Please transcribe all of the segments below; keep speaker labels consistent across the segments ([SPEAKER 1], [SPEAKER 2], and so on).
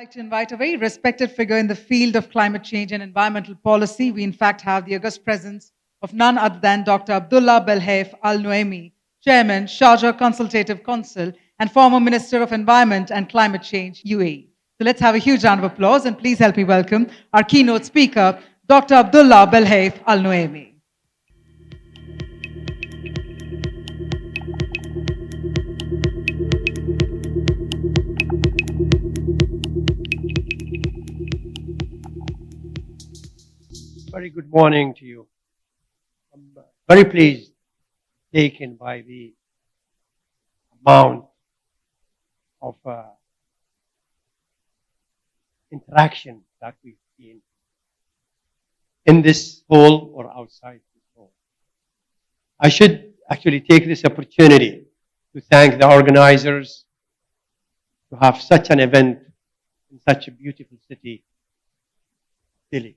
[SPEAKER 1] I'd like to invite a very respected figure in the field of climate change and environmental policy. We, in fact, have the august presence of none other than Dr. Abdullah Belhaif Al Nuaimi, Chairman, Sharjah Consultative Council, and former Minister of Environment and Climate Change, UAE. So let's have a huge round of applause and please help me welcome our keynote speaker, Dr. Abdullah Belhaif Al Nuaimi.
[SPEAKER 2] Very good morning to you. I'm very pleased, taken by the amount of interaction that we've seen in this hall or outside this hall. I should actually take this opportunity to thank the organizers to have such an event in such a beautiful city, Delhi.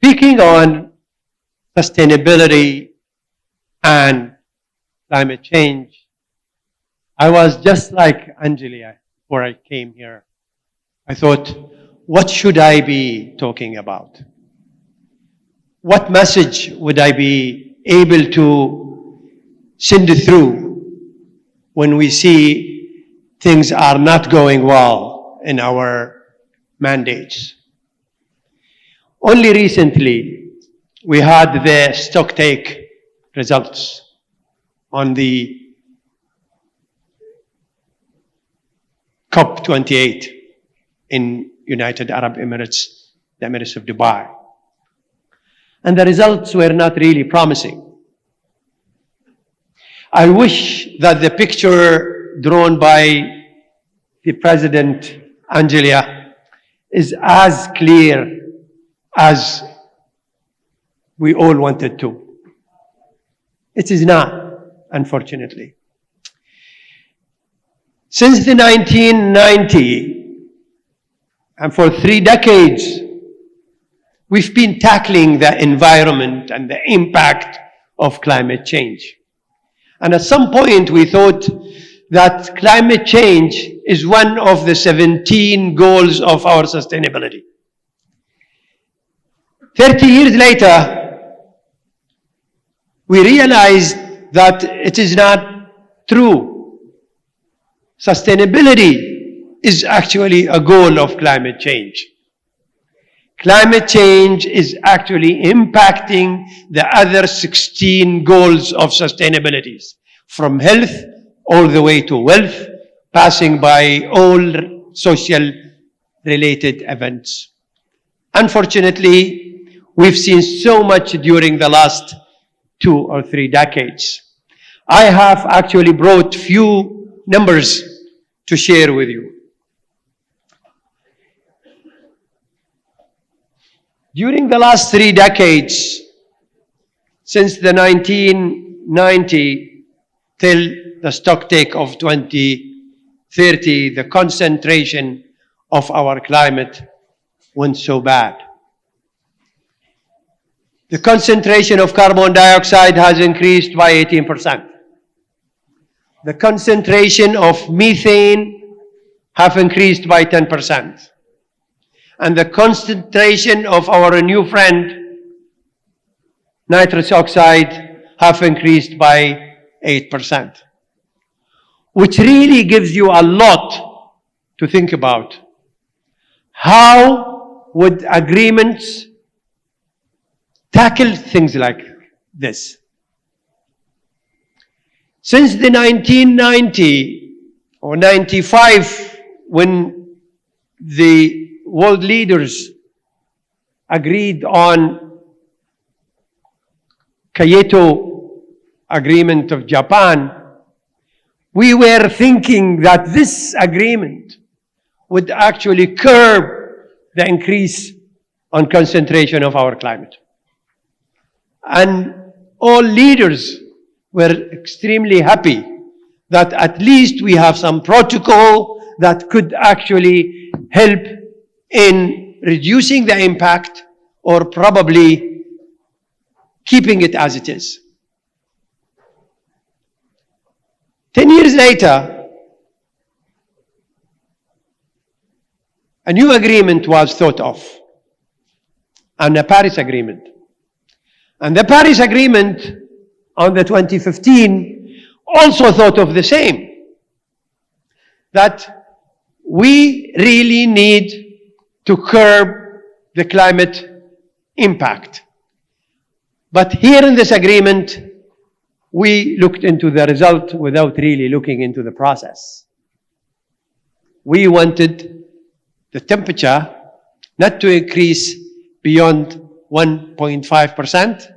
[SPEAKER 2] Speaking on sustainability and climate change, I was just like Angelia before I came here. I thought, what should I be talking about? What message would I be able to send through when we see things are not going well in our mandates? Only recently, we had the stocktake results on the COP28 in United Arab Emirates, the Emirates of Dubai. And the results were not really promising. I wish that the picture drawn by the President, Angelia, is as clear as we all wanted to. It is not, unfortunately. Since the 1990, and for 3 decades, we've been tackling the environment and the impact of climate change. And at some point, we thought that climate change is one of the 17 goals of our sustainability. 30 years later, we realized that it is not true. Sustainability is actually a goal of climate change. Climate change is actually impacting the other 16 goals of sustainability, from health all the way to wealth, passing by all social related events. Unfortunately, we've seen so much during the last 2 or 3 decades. I have actually brought few numbers to share with you. During the last 3 decades, since the 1990 till the stocktake of 2030, the concentration of our climate went so bad. The concentration of carbon dioxide has increased by 18%. The concentration of methane have increased by 10%. And the concentration of our new friend, nitrous oxide, have increased by 8%. Which really gives you a lot to think about. How would agreements tackle things like this? Since the 1990 or 95, when the world leaders agreed on Kyoto Agreement of Japan, we were thinking that this agreement would actually curb the increase on concentration of our climate. And all leaders were extremely happy that at least we have some protocol that could actually help in reducing the impact or probably keeping it as it is. 10 years later, a new agreement was thought of, and a Paris Agreement. And the Paris Agreement on the 2015 also thought of the same, that we really need to curb the climate impact. But here in this agreement, we looked into the result without really looking into the process. We wanted the temperature not to increase beyond 1.5%,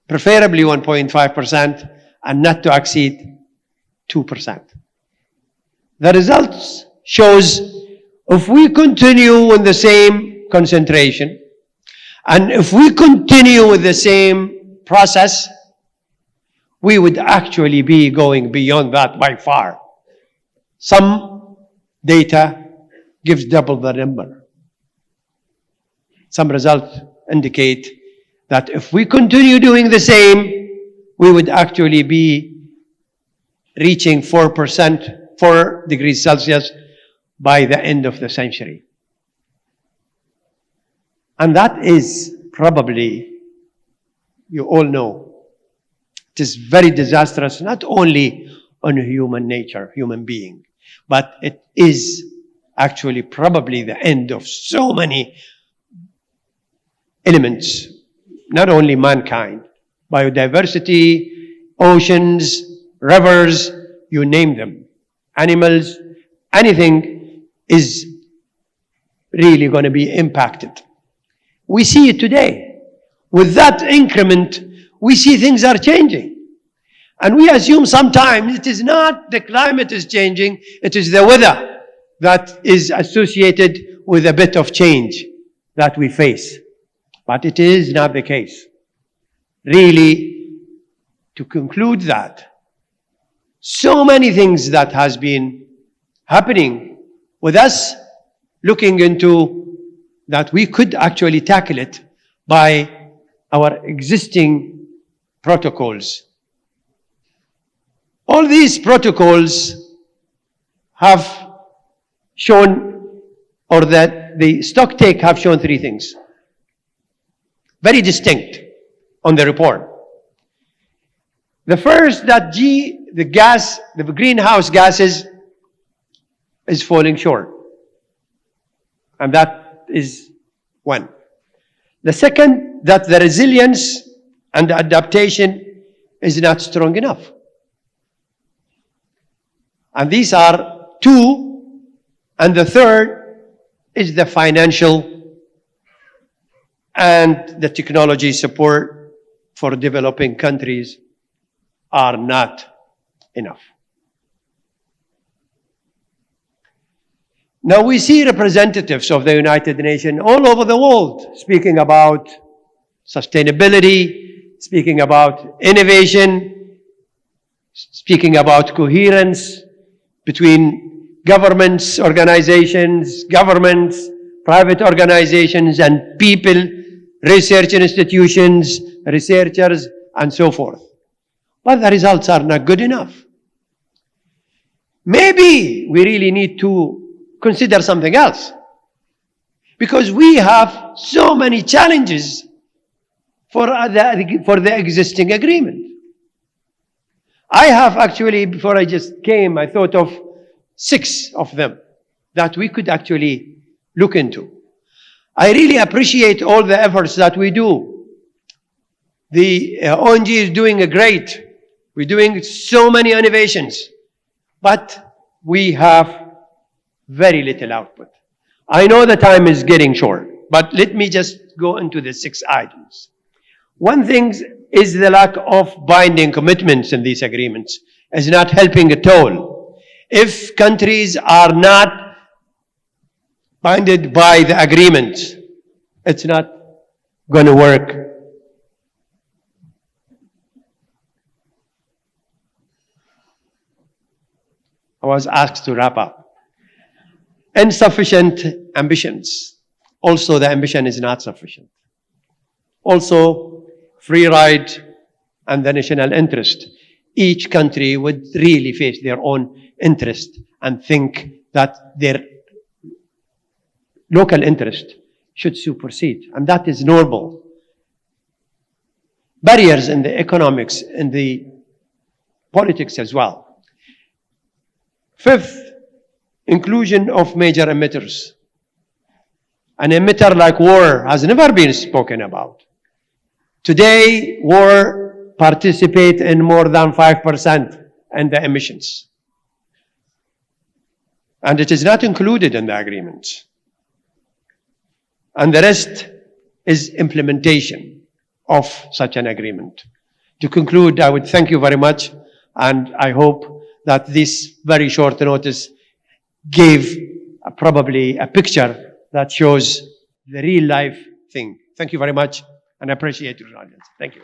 [SPEAKER 2] preferably 1.5%, and not to exceed 2%. The results shows if we continue with the same concentration, and if we continue with the same process, we would actually be going beyond that by far. Some data gives double the number. Some results indicate that if we continue doing the same, we would actually be reaching 4 degrees Celsius by the end of the century. And that is probably, you all know, it is very disastrous, not only on human nature, human being, but it is actually probably the end of so many elements, not only mankind, biodiversity, oceans, rivers, you name them, animals, anything is really going to be impacted. We see it today. With that increment, we see things are changing. And we assume sometimes it is not the climate is changing, it is the weather that is associated with a bit of change that we face. But it is not the case. Really, to conclude that, so many things that has been happening with us, looking into that we could actually tackle it by our existing protocols. All these protocols have shown, or that the stock take have shown three things. Very distinct on the report. The first, that the greenhouse gases is falling short. And that is one. The second, that the resilience and the adaptation is not strong enough. And these are two. And the third is the financial and the technology support for developing countries are not enough. Now we see representatives of the United Nations all over the world speaking about sustainability, speaking about innovation, speaking about coherence between governments, organizations, governments, private organizations, and people, research institutions, researchers, and so forth. But the results are not good enough. Maybe we really need to consider something else, because we have so many challenges for the existing agreement. I have actually, before I just came, I thought of 6 of them that we could actually look into. I really appreciate all the efforts that we do. The ONG is doing a great. We're doing so many innovations, but we have very little output. I know the time is getting short, but let me just go into the 6 items. One thing is the lack of binding commitments in these agreements is not helping at all. If countries are not binded by the agreement, it's not going to work. I was asked to wrap up. Insufficient ambitions. Also, the ambition is not sufficient. Also, free ride and the national interest. Each country would really face their own interest and think that their local interest should supersede, and that is normal. Barriers in the economics, in the politics as well. Fifth, inclusion of major emitters. An emitter like war has never been spoken about. Today, war participates in more than 5% in the emissions. And it is not included in the agreement. And the rest is implementation of such an agreement. To conclude, I would thank you very much, and I hope that this very short notice gave probably a picture that shows the real life thing. Thank you very much, and I appreciate your audience. Thank you.